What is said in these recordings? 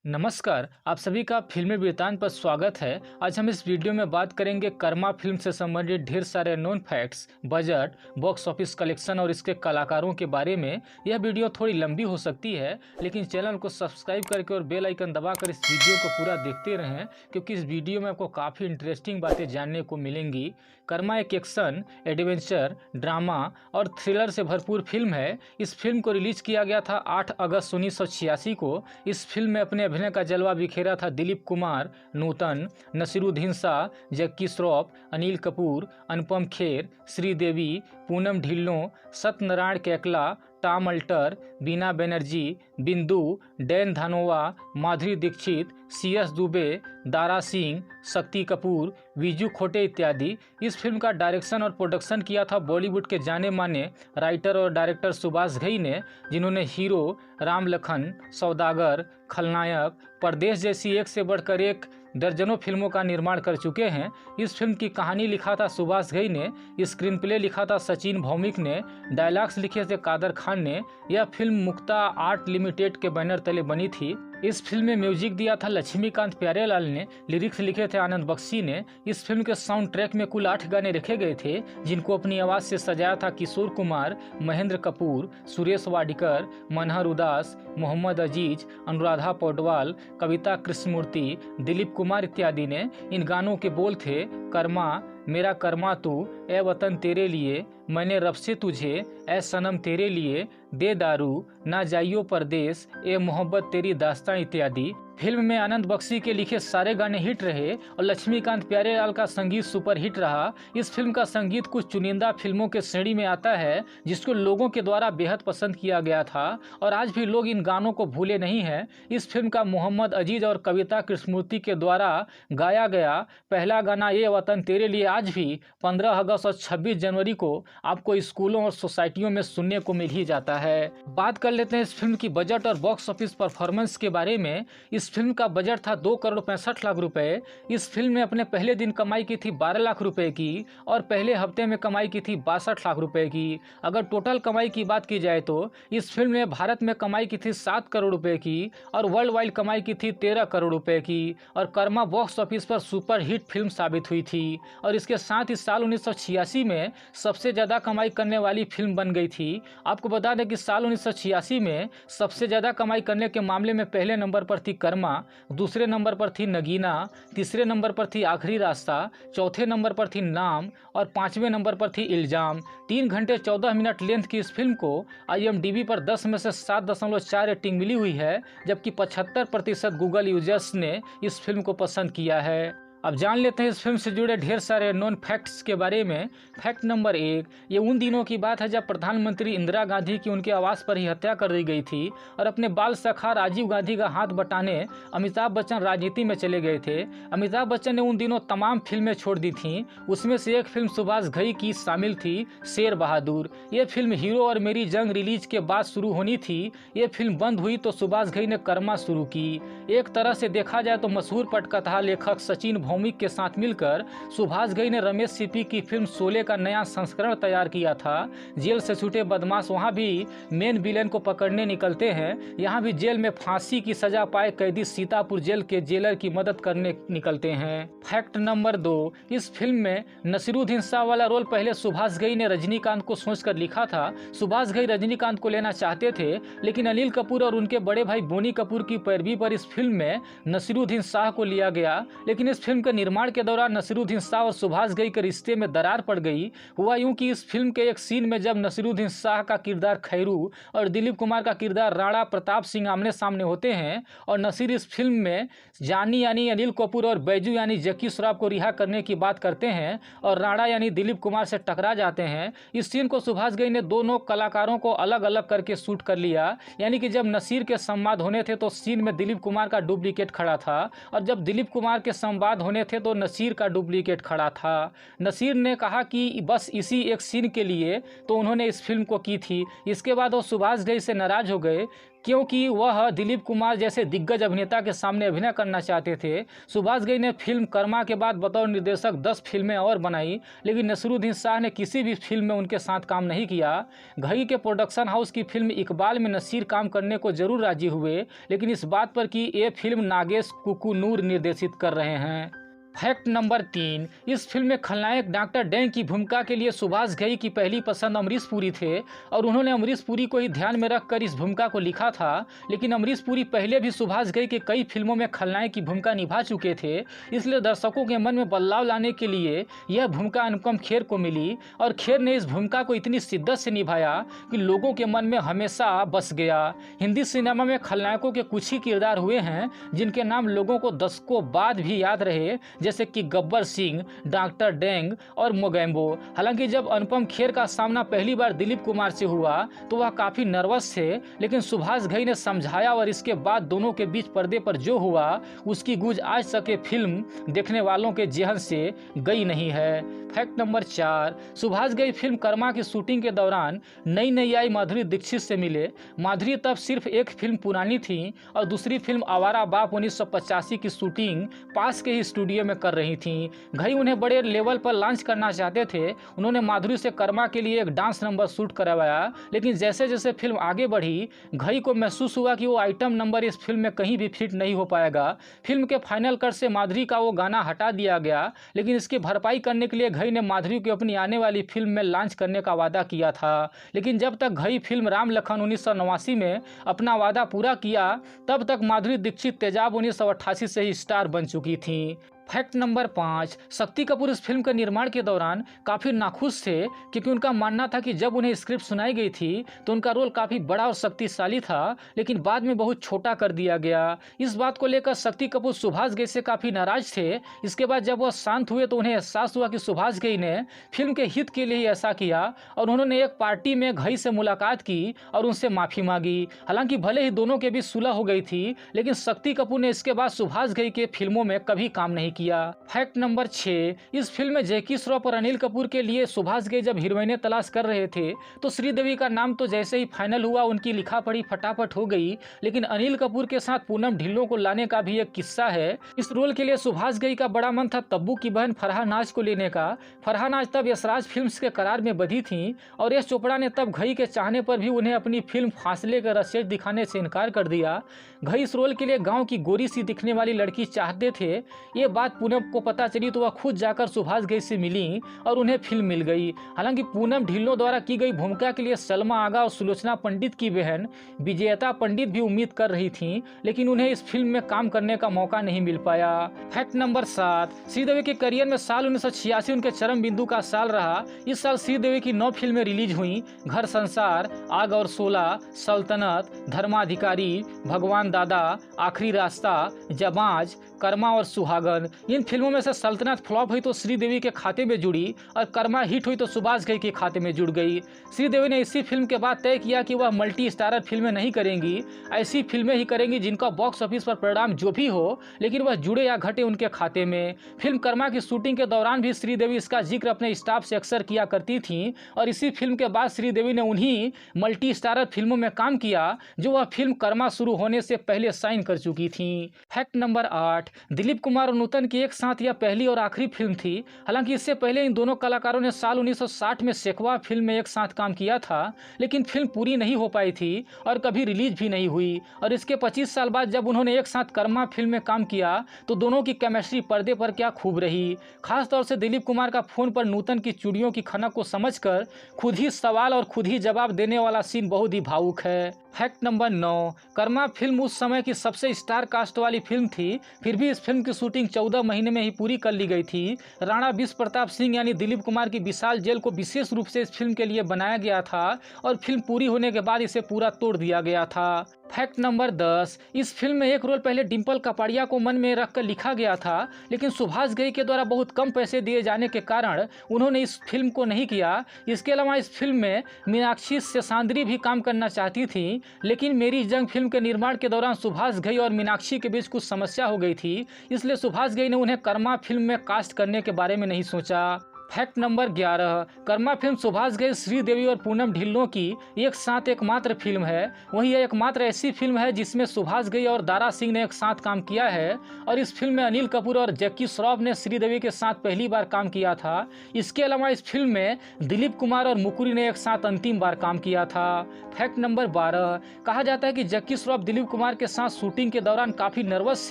नमस्कार, आप सभी का फिल्मी वृत्तांत पर स्वागत है। आज हम इस वीडियो में बात करेंगे कर्मा फिल्म से संबंधित ढेर सारे known facts, budget, box office collection और इसके कलाकारों के बारे में। यह वीडियो थोड़ी लंबी हो सकती है, लेकिन चैनल को सब्सक्राइब करके और बेल आइकन दबाकर इस वीडियो को पूरा देखते रहें, क्योंकि इस वीडियो में आपको काफ़ी इंटरेस्टिंग बातें जानने को मिलेंगी। कर्मा एक एक्शन, एडवेंचर, ड्रामा और थ्रिलर से भरपूर फिल्म है। इस फिल्म को रिलीज किया गया था 8 अगस्त 1986 को। इस फिल्म में अपने अभिनय का जलवा बिखेरा था दिलीप कुमार, नूतन, नसीरुद्दीन शाह, जैकी श्रॉफ, अनिल कपूर, अनुपम खेर, श्रीदेवी, पूनम ढिल्लों, सत्यनारायण कैकला, टॉम अल्टर, बीना बनर्जी, बिंदु, डैन धनोवा, माधुरी दीक्षित, CS दुबे, दारा सिंह, शक्ति कपूर, विजू खोटे इत्यादि। इस फिल्म का डायरेक्शन और प्रोडक्शन किया था बॉलीवुड के जाने माने राइटर और डायरेक्टर सुभाष घई ने, जिन्होंने हीरो, राम लखन, सौदागर, खलनायक, परदेश जैसी एक से बढ़कर एक दर्जनों फिल्मों का निर्माण कर चुके हैं। इस फिल्म की कहानी लिखा था सुभाष घई ने, स्क्रीन प्ले लिखा था सचिन भौमिक ने, डायलॉग्स लिखे थे कादर खान ने। यह फिल्म मुक्ता आर्ट लिमिटेड के बैनर तले बनी थी। इस फिल्म में म्यूजिक दिया था लक्ष्मीकांत प्यारेलाल ने, लिरिक्स लिखे थे आनंद बख्शी ने। इस फिल्म के साउंड ट्रैक में कुल 8 गाने रखे गए थे, जिनको अपनी आवाज़ से सजाया था किशोर कुमार, महेंद्र कपूर, सुरेश वाडकर, मनहर उदास, मोहम्मद अजीज, अनुराधा पौडवाल, कविता कृष्णमूर्ति, दिलीप कुमार इत्यादि ने। इन गानों के बोल थे कर्मा, मेरा कर्मा तू, ए वतन तेरे लिए, मैंने रब से तुझे, ए सनम तेरे लिए, दे दारू, ना जाइयो परदेस, ए मोहब्बत तेरी दास्तां इत्यादि। फिल्म में आनंद बख्शी के लिखे सारे गाने हिट रहे और लक्ष्मीकांत प्यारेलाल का संगीत सुपर हिट रहा। इस फिल्म का संगीत कुछ चुनिंदा फिल्मों के श्रेणी में आता है, जिसको लोगों के द्वारा बेहद पसंद किया गया था और आज भी लोग इन गानों को भूले नहीं हैं। इस फिल्म का मोहम्मद अजीज और कविता कृष्णमूर्ति के द्वारा गाया गया पहला गाना ए वतन तेरे लिए आज भी 15 अगस्त और 26 जनवरी को आपको स्कूलों और सोसाइटियों में सुनने को मिल ही जाता है। बात कर लेते हैं इस फिल्म की बजट और बॉक्स ऑफिस परफॉर्मेंस के बारे में। इस फिल्म का बजट था 2 करोड़ 65 लाख रुपए। इस फिल्म ने अपने पहले दिन कमाई की थी 12 लाख रुपए की और पहले हफ्ते में कमाई की थी 62 लाख रुपए की। अगर टोटल कमाई की बात की जाए तो इस फिल्म ने भारत में कमाई की थी 7 करोड़ रुपए की और वर्ल्ड वाइड कमाई की थी 13 करोड़ रुपए की। और कर्मा बॉक्स ऑफिस पर सुपर हिट फिल्म साबित हुई थी और इसके साथ इस साल 1986 में सबसे ज़्यादा कमाई करने वाली फिल्म बन गई थी। आपको बता दें कि साल 1986 में सबसे ज़्यादा कमाई करने के मामले में पहले नंबर पर थी कर्मा, दूसरे नंबर पर थी नगीना, तीसरे नंबर पर थी आखिरी रास्ता, चौथे नंबर पर थी नाम और 5वें नंबर पर थी इल्जाम। 3 घंटे 14 मिनट लेंथ की इस फिल्म को IMDb पर 10 में से 7.4 रेटिंग मिली हुई है, जबकि 75% गूगल यूजर्स ने इस फिल्म को पसंद किया है। अब जान लेते हैं इस फिल्म से जुड़े ढेर सारे नॉन फैक्ट्स के बारे में। फैक्ट नंबर 1, ये उन दिनों की बात है जब प्रधानमंत्री इंदिरा गांधी की उनके आवास पर ही हत्या कर दी गई थी और अपने बाल सखा राजीव गांधी का हाथ बटाने अमिताभ बच्चन राजनीति में चले गए थे। अमिताभ बच्चन ने उन दिनों तमाम फिल्में छोड़ दी थीं। उसमें से एक फिल्म सुभाष घई की शामिल थी, शेर बहादुर। ये फिल्म हीरो और मेरी जंग रिलीज के बाद शुरू होनी थी। ये फिल्म बंद हुई तो सुभाष घई ने कर्मा शुरू की। एक तरह से देखा जाए तो मशहूर पटकथा लेखक सचिन भौमिक के साथ मिलकर सुभाष घई ने रमेश सिप्पी की फिल्म शोले का नया संस्करण तैयार किया था। जेल से छूटे बदमाश वहां भी मेन विलेन को पकड़ने निकलते हैं। यहां भी जेल में फांसी की सजा पाए कैदी सीतापुर जेल के जेलर की मदद करने निकलते हैं। फैक्ट नंबर 2, इस फिल्म में नसीरुद्दीन शाह वाला रोल पहले सुभाष घई ने रजनीकांत को सोचकर लिखा था। सुभाष घई रजनीकांत को लेना चाहते थे, लेकिन अनिल कपूर और उनके बड़े भाई बोनी कपूर की पैरवी पर इस फिल्म में नसीरुद्दीन शाह को लिया गया। लेकिन इस फिल्म के निर्माण के दौरान नसीरुद्दीन शाह और सुभाष घई के रिश्ते में दरार पड़ गई। हुआ यूं कि इस फिल्म के एक सीन में जब नसीरुद्दीन शाह का किरदार खैरू और दिलीप कुमार का किरदार राणा प्रताप सिंह आमने सामने होते हैं और नसीर इस फिल्म में जानी यानी अनिल कपूर और बैजू यानी जैकी श्रॉफ को रिहा करने की बात करते हैं और राणा यानी दिलीप कुमार से टकरा जाते हैं। इस सीन को सुभाष घई ने दोनों कलाकारों को अलग अलग करके शूट कर लिया। यानी कि जब नसीर के संवाद होने थे तो सीन में दिलीप कुमार का डुप्लीकेट खड़ा था और जब दिलीप कुमार के संवाद होने थे तो नसीर का डुप्लीकेट खड़ा था। नसीर ने कहा कि बस इसी एक सीन के लिए तो उन्होंने इस फिल्म को की थी। इसके बाद वो सुभाष घई से नाराज हो गए। क्योंकि वह दिलीप कुमार जैसे दिग्गज अभिनेता के सामने अभिनय करना चाहते थे। सुभाष घई ने फिल्म कर्मा के बाद बतौर निर्देशक 10 फिल्में और बनाई, लेकिन नसीरुद्दीन शाह ने किसी भी फिल्म में उनके साथ काम नहीं किया। घई के प्रोडक्शन हाउस की फिल्म इकबाल में नसीर काम करने को जरूर राजी हुए, लेकिन इस बात पर कि ये फिल्म नागेश कुकुनूर निर्देशित कर रहे हैं। फैक्ट नंबर 3, इस फिल्म में खलनायक डॉक्टर डेंग की भूमिका के लिए सुभाष घई की पहली पसंद अमरीश पुरी थे और उन्होंने अमरीश पुरी को ही ध्यान में रखकर इस भूमिका को लिखा था। लेकिन अमरीश पुरी पहले भी सुभाष घई के कई फिल्मों में खलनायक की भूमिका निभा चुके थे, इसलिए दर्शकों के मन में बदलाव लाने के लिए यह भूमिका अनुपम खेर को मिली और खेर ने इस भूमिका को इतनी शिद्दत से निभाया कि लोगों के मन में हमेशा बस गया। हिंदी सिनेमा में खलनायकों के कुछ ही किरदार हुए हैं जिनके नाम लोगों को दशकों बाद भी याद रहे, जैसे कि गब्बर सिंह, डॉक्टर डेंग और मोगैम्बो। हालांकि जब अनुपम खेर का सामना पहली बार दिलीप कुमार से हुआ तो वह काफी नर्वस थे, लेकिन सुभाष घई ने समझाया और इसके बाद दोनों के बीच पर्दे पर जो हुआ उसकी गूंज आज तक के फिल्म देखने वालों के जेहन से गई नहीं है। Fact number 4, Subhash Ghai film Karma की शूटिंग के दौरान नई नई आई माधुरी दीक्षित से मिले। माधुरी तब सिर्फ एक फिल्म पुरानी थी और दूसरी फिल्म आवारा बाप 1985 की शूटिंग पास के ही स्टूडियो में कर रही थी। घई उन्हें बड़े लेवल पर लॉन्च करना चाहते थे। उन्होंने माधुरी से कर्मा के लिए एक डांस नंबर शूट करवाया, लेकिन जैसे जैसे फिल्म आगे बढ़ी घई को महसूस हुआ कि वो आइटम नंबर इस फिल्म में कहीं भी फिट नहीं हो पाएगा। फिल्म के फाइनल कट से माधुरी का वो गाना हटा दिया गया, लेकिन इसकी भरपाई करने के लिए घई ने माधुरी को अपनी आने वाली फिल्म में लॉन्च करने का वादा किया था। लेकिन जब तक घई फिल्म राम लखन 1989 में अपना वादा पूरा किया, तब तक माधुरी दीक्षित तेजाब 1988 से ही स्टार बन चुकी थी। फैक्ट नंबर 5, शक्ति कपूर इस फिल्म के निर्माण के दौरान काफ़ी नाखुश थे, क्योंकि उनका मानना था कि जब उन्हें स्क्रिप्ट सुनाई गई थी तो उनका रोल काफ़ी बड़ा और शक्तिशाली था, लेकिन बाद में बहुत छोटा कर दिया गया। इस बात को लेकर शक्ति कपूर सुभाष घई से काफ़ी नाराज थे। इसके बाद जब वह शांत हुए तो उन्हें एहसास हुआ कि सुभाष घई ने फिल्म के हित के लिए ही ऐसा किया और उन्होंने एक पार्टी में घई से मुलाकात की और उनसे माफ़ी मांगी। हालांकि भले ही दोनों के बीच सुलह हो गई थी, लेकिन शक्ति कपूर ने इसके बाद सुभाष घई के फिल्मों में कभी काम नहीं किया। फैक्ट नंबर 6, इस फिल्म में जैकी श्रॉफ और अनिल कपूर के लिए सुभाष घई जब हीरोइनें तलाश कर रहे थे तो श्रीदेवी का नाम तो जैसे ही फाइनल हुआ उनकी लिखा पढ़ी फटाफट हो गई, लेकिन अनिल कपूर के साथ पूनम ढिल्लों को लाने का भी एक किस्सा है। इस रोल के लिए सुभाष घई का बड़ा मन था तब्बू की बहन फरहा नाज को लेने का। फरहा नाज तब यशराज फिल्म्स के करार में बधी थी और यश चोपड़ा ने तब घई के चाहने पर भी उन्हें अपनी फिल्म फासले का रसेट दिखाने से इनकार कर दिया। घई इस रोल के लिए गांव की गोरी सी दिखने वाली लड़की चाहते थे। ये बात पूनम को पता चली तो वह खुद जाकर सुभाष घई से मिली और उन्हें फिल्म मिल गई। हालांकि पूनम ढिल्लों द्वारा की गई भूमिका के लिए सलमा आगा और सुलोचना पंडित की बहन विजेता पंडित भी उम्मीद कर रही थी, लेकिन उन्हें इस फिल्म में काम करने का मौका नहीं मिल पाया। फैक्ट नंबर 7, श्रीदेवी के करियर में साल 1986 उनके चरम बिंदु का साल रहा। इस साल श्रीदेवी की 9 फिल्में रिलीज हुई। घर संसार, आग और शोला, सल्तनत, धर्माधिकारी, भगवान दादा, आखिरी रास्ता, जबाज, कर्मा और सुहागन। इन फिल्मों में से सल्तनत फ्लॉप हुई तो श्रीदेवी के खाते में जुड़ी और कर्मा हिट हुई तो सुभाष घई के खाते में जुड़ गई। श्रीदेवी ने इसी फिल्म के बाद तय किया कि वह मल्टी स्टारर फिल्में नहीं करेंगी, ऐसी फिल्में ही करेंगी जिनका बॉक्स ऑफिस पर परिणाम जो भी हो, लेकिन वह जुड़े या घटे उनके खाते में। फिल्म कर्मा की शूटिंग के दौरान भी श्रीदेवी इसका जिक्र अपने स्टाफ से अक्सर किया करती थी और इसी फिल्म के बाद श्रीदेवी ने उन्हीं मल्टी स्टारर फिल्मों में काम किया जो वह फिल्म कर्मा शुरू होने से पहले साइन कर चुकी थी। फैक्ट नंबर 8, दिलीप कुमार और नूतन की एक साथ यह पहली और आखिरी फिल्म थी। हालांकि इससे पहले इन दोनों कलाकारों ने साल 1960 में शेखवा फिल्म में एक साथ काम किया था, लेकिन फिल्म पूरी नहीं हो पाई थी और कभी रिलीज भी नहीं हुई। और इसके 25 साल बाद जब उन्होंने एक साथ कर्मा फिल्म में काम किया तो दोनों की केमिस्ट्री पर्दे पर क्या खूब रही। खासतौर से दिलीप कुमार का फोन पर नूतन की चूड़ियों की खनक को समझकर खुद ही सवाल और खुद ही जवाब देने वाला सीन बहुत ही भावुक है। फैक्ट नंबर 9, कर्मा फिल्म उस समय की सबसे स्टार कास्ट वाली फिल्म थी, फिर भी इस फिल्म की शूटिंग 14 महीने में ही पूरी कर ली गई थी। राणा विश्व प्रताप सिंह यानी दिलीप कुमार की विशाल जेल को विशेष रूप से इस फिल्म के लिए बनाया गया था और फिल्म पूरी होने के बाद इसे पूरा तोड़ दिया गया था। फैक्ट नंबर 10, इस फिल्म में एक रोल पहले डिम्पल कपाड़िया को मन में रखकर लिखा गया था, लेकिन सुभाष घई के द्वारा बहुत कम पैसे दिए जाने के कारण उन्होंने इस फिल्म को नहीं किया। इसके अलावा इस फिल्म में मीनाक्षी शेषाद्री भी काम करना चाहती थी, लेकिन मेरी जंग फिल्म के निर्माण के दौरान सुभाष घई और मीनाक्षी के बीच कुछ समस्या हो गई थी, इसलिए सुभाष घई ने उन्हें कर्मा फिल्म में कास्ट करने के बारे में नहीं सोचा। Fact number 11, Karma film Subhash Ghai, Sridevi और पूनम ढिल्लों की एक साथ एकमात्र फिल्म है। वहीं यह एकमात्र ऐसी फिल्म है जिसमें सुभाष घई और दारा सिंह ने एक साथ काम किया है और इस फिल्म में अनिल कपूर और जैकी श्रॉफ ने श्रीदेवी के साथ पहली बार काम किया था। इसके अलावा इस फिल्म में दिलीप कुमार और मुकुरी ने एक साथ अंतिम बार काम किया था। फैक्ट नंबर 12, कहा जाता है कि जैकी श्रॉफ दिलीप कुमार के साथ शूटिंग के दौरान काफी नर्वस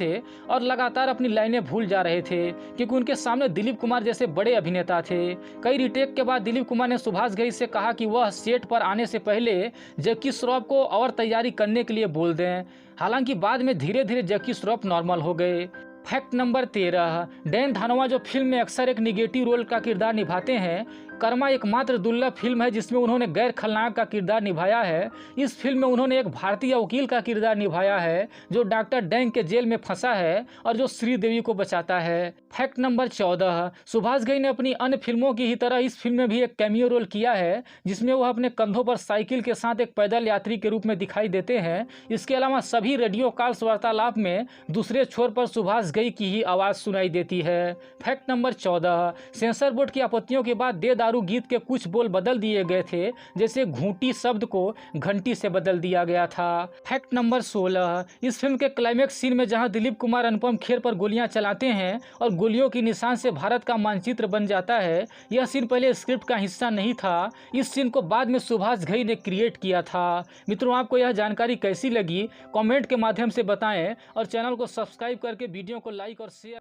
थे और लगातार अपनी लाइनें भूल जा रहे थे क्योंकि उनके सामने दिलीप कुमार जैसे बड़े अभिनेता थे। कई रिटेक के बाद दिलीप कुमार ने सुभाष घई से कहा कि वह सेट पर आने से पहले जैकी श्रॉफ को और तैयारी करने के लिए बोल दें। हालांकि बाद में धीरे धीरे जैकी श्रॉफ नॉर्मल हो गए। फैक्ट नंबर 13, डैन धनोआ जो फिल्म में अक्सर एक निगेटिव रोल का किरदार निभाते हैं, कर्मा एकमात्र दुर्लभ फिल्म है जिसमें उन्होंने गैर खलनायक का किरदार निभाया है। इस फिल्म में उन्होंने एक भारतीय वकील का किरदार निभाया है जो डॉक्टर डैंग के जेल में फंसा है और जो श्रीदेवी को बचाता है। फैक्ट नंबर 14, सुभाष घई ने अपनी अन्य फिल्मों की ही तरह इस फिल्म में भी एक कैमियो रोल किया है जिसमें वह अपने कंधों पर साइकिल के साथ एक पैदल यात्री के रूप में दिखाई देते हैं। इसके अलावा सभी रेडियो कॉल्स वार्तालाप में दूसरे छोर पर सुभाष घई की ही आवाज सुनाई देती है। फैक्ट नंबर 14, सेंसर बोर्ड की आपत्तियों के बाद दे दारू गीत के कुछ बोल बदल दिए गए थे, जैसे घूंटी शब्द को घंटी से बदल दिया गया था। फैक्ट नंबर 16, इस फिल्म के क्लाइमेक्स सीन में जहां दिलीप कुमार अनुपम खेर पर गोलियां चलाते हैं और गोलियों की निशान से भारत का मानचित्र बन जाता है, यह सीन पहले स्क्रिप्ट का हिस्सा नहीं था। इस सीन को बाद में सुभाष घई ने क्रिएट किया था। मित्रों, आपको यह जानकारी कैसी लगी कमेंट के माध्यम से बताएं और चैनल को सब्सक्राइब करके वीडियो को लाइक और शेयर